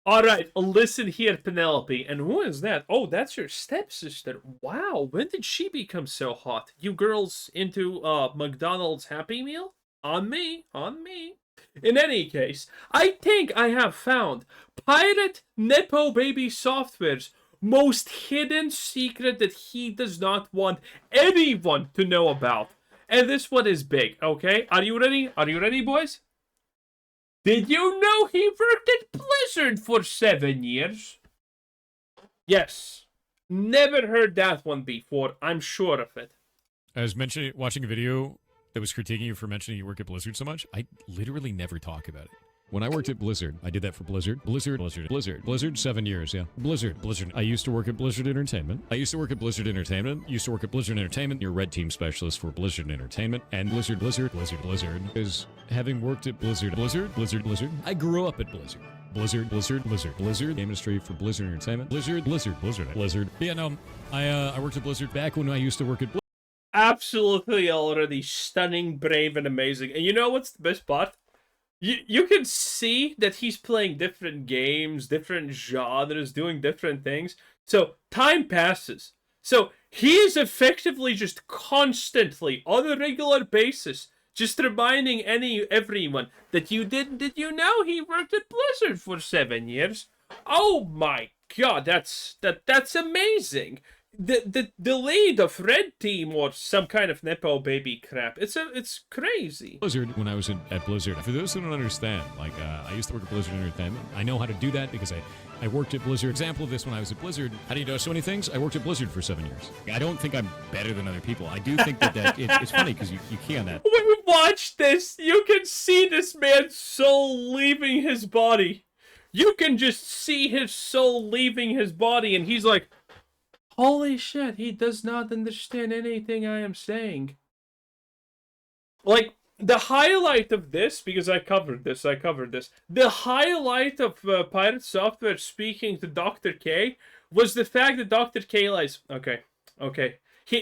All right, listen here, Penelope. And who is that? Oh, that's your stepsister. Wow, when did she become so hot? You girls into McDonald's Happy Meal? On me, on me. In any case, I think I have found Pirate Nepo Baby Software's most hidden secret that he does not want anyone to know about. And this one is big, okay? Are you ready? Are you ready, boys? Did you know he worked at Blizzard for 7 years? Yes. Never heard that one before. I'm sure of it. I was mentioning watching a video that was critiquing you for mentioning you work at Blizzard so much. I literally never talk about it. When I worked at Blizzard, I did that for Blizzard. Blizzard, 7 years, yeah. Blizzard. I used to work at Blizzard Entertainment. Used to work at Blizzard Entertainment. You're red team specialist for Blizzard Entertainment. And Blizzard. Is having worked at Blizzard. I grew up at Blizzard. Blizzard. Game industry for Blizzard Entertainment. Blizzard. Yeah, no, I worked at Blizzard back when I used to work at Blizzard. Absolutely already stunning, brave, and amazing. And you know what's the best part? You can see that he's playing different games, different genres, doing different things. So time passes. So he is effectively just constantly, on a regular basis, just reminding everyone that did you know he worked at Blizzard for 7 years? Oh my god, that's amazing. The lead of Red Team or some kind of Nepo baby crap. It's crazy. Blizzard when I was at Blizzard. For those who don't understand, I used to work at Blizzard Entertainment. I know how to do that because I worked at Blizzard. Example of this when I was at Blizzard. How do you know so many things? I worked at Blizzard for 7 years. I don't think I'm better than other people. I do think it's funny because you can that. When we watch this, you can see this man's soul leaving his body. You can just see his soul leaving his body, and he's like, holy shit, he does not understand anything I am saying. Like, the highlight of this, because I covered this, the highlight of Pirate Software speaking to Dr. K was the fact that Dr. K lies, okay.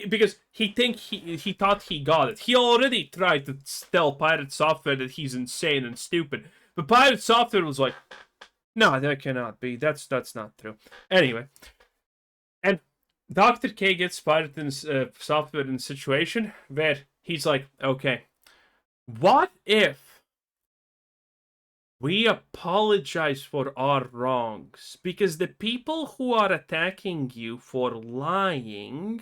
Because he thought he got it. He already tried to tell Pirate Software that he's insane and stupid. But Pirate Software was like, no, that cannot be. That's not true. Anyway. And Dr. K gets Pirate Software in a situation where he's like, okay, what if we apologize for our wrongs? Because the people who are attacking you for lying,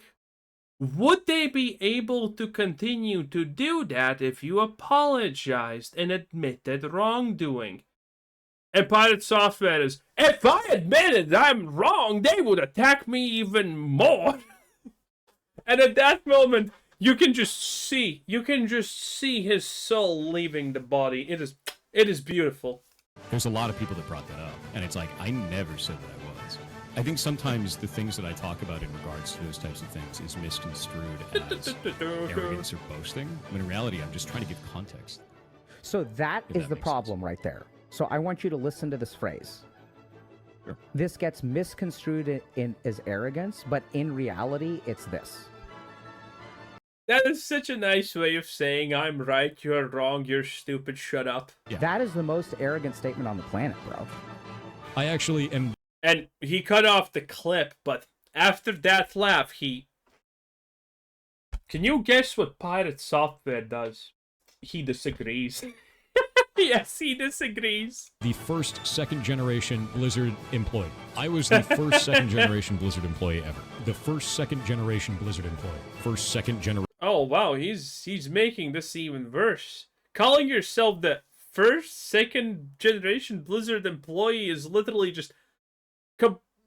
would they be able to continue to do that if you apologized and admitted wrongdoing? And Pirate Software is, if I admitted I'm wrong, they would attack me even more. And at that moment, you can just see his soul leaving the body. It is beautiful. There's a lot of people that brought that up, and it's like, I never said that I was. I think sometimes the things that I talk about in regards to those types of things is misconstrued as arrogance or boasting, when in reality, I'm just trying to give context. So that is the problem right there. So I want you to listen to this phrase. Sure. This gets misconstrued as arrogance, but in reality, it's this. That is such a nice way of saying I'm right, you're wrong, you're stupid, shut up. Yeah. That is the most arrogant statement on the planet, bro. I actually am. And he cut off the clip, but after that laugh, Can you guess what Pirate Software does? He disagrees. Yes, he disagrees. The first second-generation Blizzard employee. I was the first second-generation Blizzard employee ever. The first second-generation Blizzard employee. First second-generation. Oh, wow, he's making this even worse. Calling yourself the first second-generation Blizzard employee is literally just...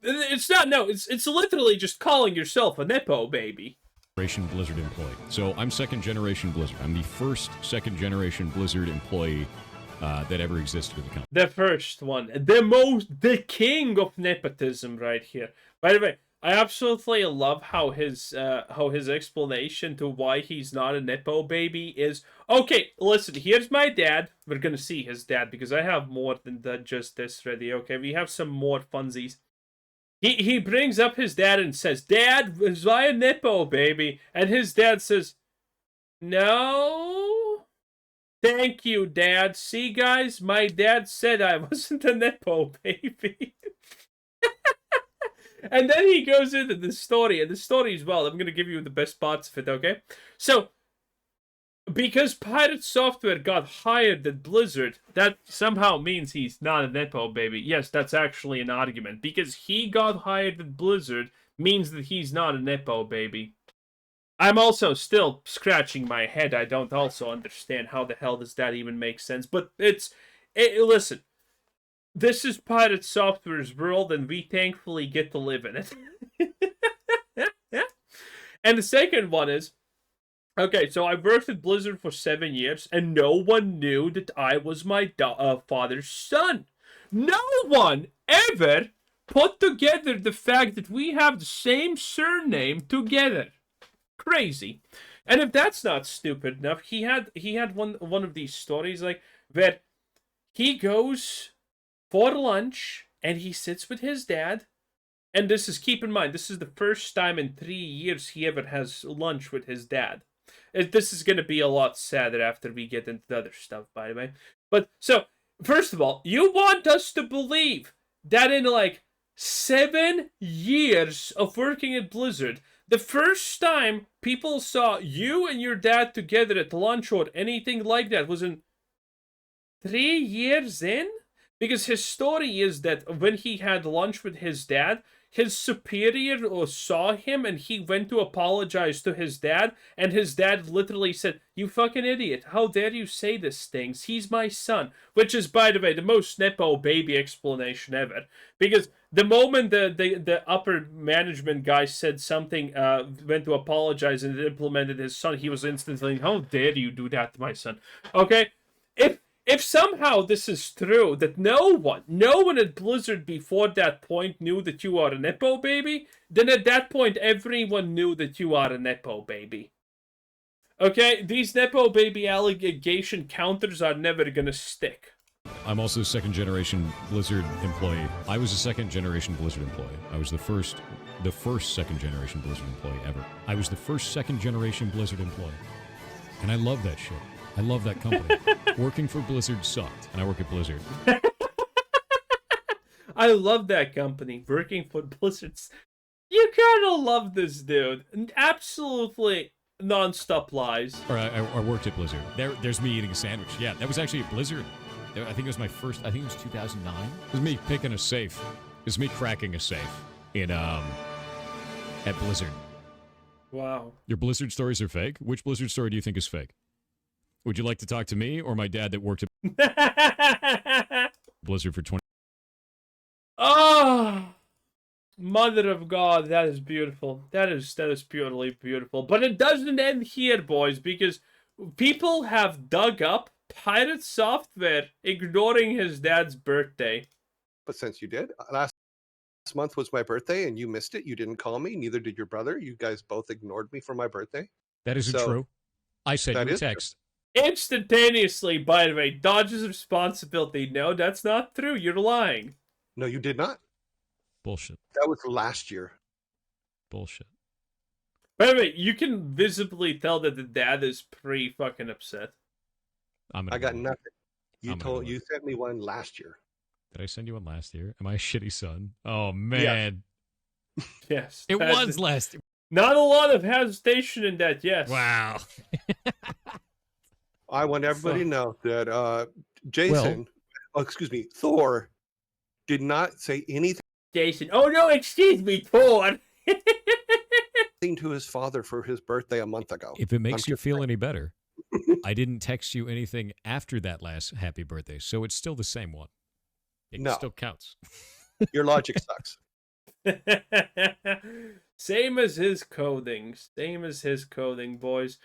It's literally just calling yourself a Nepo baby. Blizzard employee. So I'm second-generation Blizzard. I'm the first second-generation Blizzard employee that ever existed in the company. The first one. The king of nepotism right here. By the way, I absolutely love how his explanation to why he's not a Nepo baby is, okay, listen, here's my dad. We're gonna see his dad because I have more than just this ready, okay? We have some more funsies. He brings up his dad and says, Dad, was I a Nepo baby? And his dad says, no. Thank you, Dad. See, guys, my dad said I wasn't a Nepo baby. And then he goes into the story, and the story as well. I'm going to give you the best parts of it, okay? So, because Pirate Software got hired at Blizzard, that somehow means he's not a Nepo baby. Yes, that's actually an argument. Because he got hired at Blizzard means that he's not a Nepo baby. I'm also still scratching my head. I don't also understand how the hell does that even make sense. But listen, this is Pirate Software's world, and we thankfully get to live in it. And the second one is, okay, so I worked at Blizzard for 7 years, and no one knew that I was my father's son. No one ever put together the fact that we have the same surname together. Crazy. And if that's not stupid enough, he had one of these stories like where he goes for lunch and he sits with his dad. And this is, keep in mind, this is the first time in 3 years he ever has lunch with his dad. This is going to be a lot sadder after we get into the other stuff, by the way. But, so, first of all, you want us to believe that in, like, 7 years of working at Blizzard, the first time people saw you and your dad together at lunch or anything like that was in 3 years in? Because his story is that when he had lunch with his dad, his superior saw him and he went to apologize to his dad, and his dad literally said, "You fucking idiot, how dare you say these things? He's my son." Which is, by the way, the most Nepo baby explanation ever. Because the moment the upper management guy said something, went to apologize and implemented his son, he was instantly, "How dare you do that to my son?" Okay? If somehow this is true, that no one at Blizzard before that point knew that you are a Nepo baby, then at that point everyone knew that you are a Nepo baby. Okay? These Nepo baby allegation counters are never gonna stick. I'm also a second-generation Blizzard employee. I was a second-generation Blizzard employee. I was the first second-generation Blizzard employee ever. I was the first second-generation Blizzard employee. And I love that shit. I love that company. Working for Blizzard sucked, and I work at Blizzard. I love that company. Working for Blizzard. You gotta love this dude. Absolutely non-stop lies. Or I worked at Blizzard. There's me eating a sandwich. Yeah, that was actually at Blizzard. I think it was my first, I think it was 2009. It was me picking a safe. It was me cracking a safe in, at Blizzard. Wow. Your Blizzard stories are fake? Which Blizzard story do you think is fake? Would you like to talk to me or my dad that worked at Blizzard for 20? Oh, mother of God, that is beautiful. That is purely beautiful. But it doesn't end here, boys, because people have dug up Pirate Software ignoring his dad's birthday. But since you did, last month was my birthday and you missed it. You didn't call me. Neither did your brother. You guys both ignored me for my birthday. That isn't true. I sent you a text. Instantaneously, by the way, dodges responsibility. No, that's not true. You're lying. No, you did not. Bullshit. That was last year. Bullshit. By the way, you can visibly tell that the dad is pretty fucking upset. I got nothing. You sent me one last year. Did I send you one last year? Am I a shitty son? Oh man. Yes. It was last year. Not a lot of hesitation in that, yes. Wow. I want everybody to know that Thor did not say anything Jason. Oh no, excuse me, Thor. to his father for his birthday a month ago. If it makes you feel any better, I didn't text you anything after that last happy birthday, so it's still the same one. It still counts. Your logic sucks. Same as his coding. Same as his coding, boys.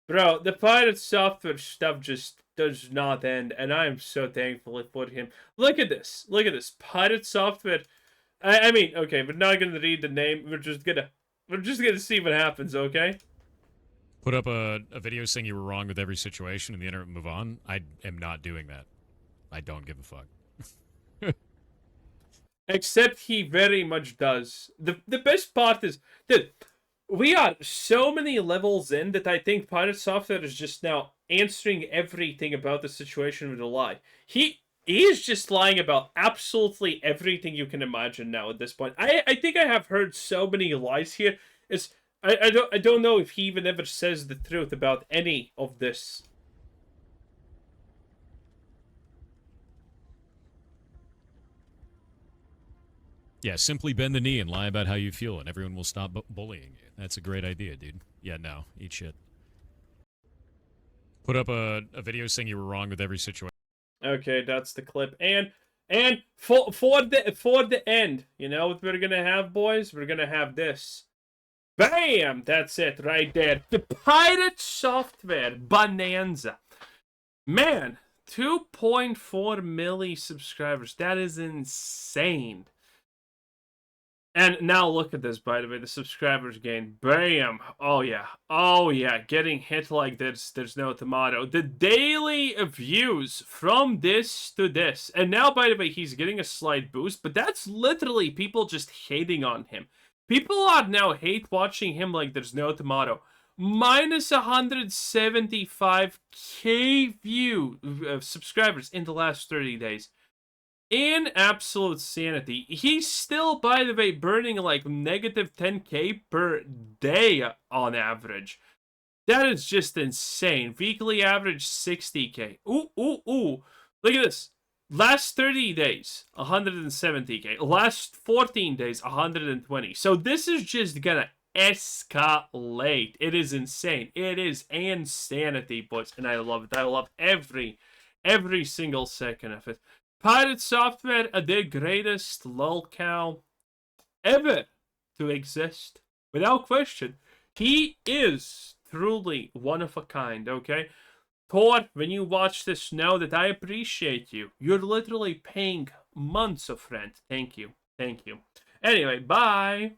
Bro, the Pirate Software stuff just does not end, and I am so thankful for him. Look at this. Look at this. Pirate Software. I mean, okay, we're not gonna read the name. We're just gonna see what happens, okay? Put up a video saying you were wrong with every situation and the internet move on. I am not doing that. I don't give a fuck. Except he very much does. The best part is, dude, We are so many levels in that I think Pirate Software is just now answering everything about the situation with a lie. He is just lying about absolutely everything you can imagine now at this point. I think I have heard so many lies here. It's I don't know if he even ever says the truth about any of this. Yeah, simply bend the knee and lie about how you feel, and everyone will stop bullying you. That's a great idea, dude. Yeah, no, eat shit. Put up a video saying you were wrong with every situation. Okay, that's the clip. And for the end, you know what we're gonna have, boys? We're gonna have this. Bam! That's it right there. The Pirate Software Bonanza. Man, 2.4 milli subscribers. That is insane. And now look at this, by the way, the subscribers gain. Bam! Oh yeah. Oh yeah. Getting hit like this, there's no tomato. The daily views from this to this. And now, by the way, he's getting a slight boost, but that's literally people just hating on him. People are now hate watching him like there's no tomato. Minus 175k subscribers in the last 30 days. In absolute sanity. He's still, by the way, burning like negative 10k per day on average. That is just insane. Weekly average 60k. Ooh, ooh, ooh. Look at this. Last 30 days, 170k. Last 14 days, 120. So this is just gonna escalate. It is insane. It is insanity, boys. And I love it. I love every single second of it. Pirate Software are the greatest lolcow ever to exist. Without question. He is truly one of a kind, okay? Thor, when you watch this, know that I appreciate you. You're literally paying months of rent. Thank you. Thank you. Anyway, bye.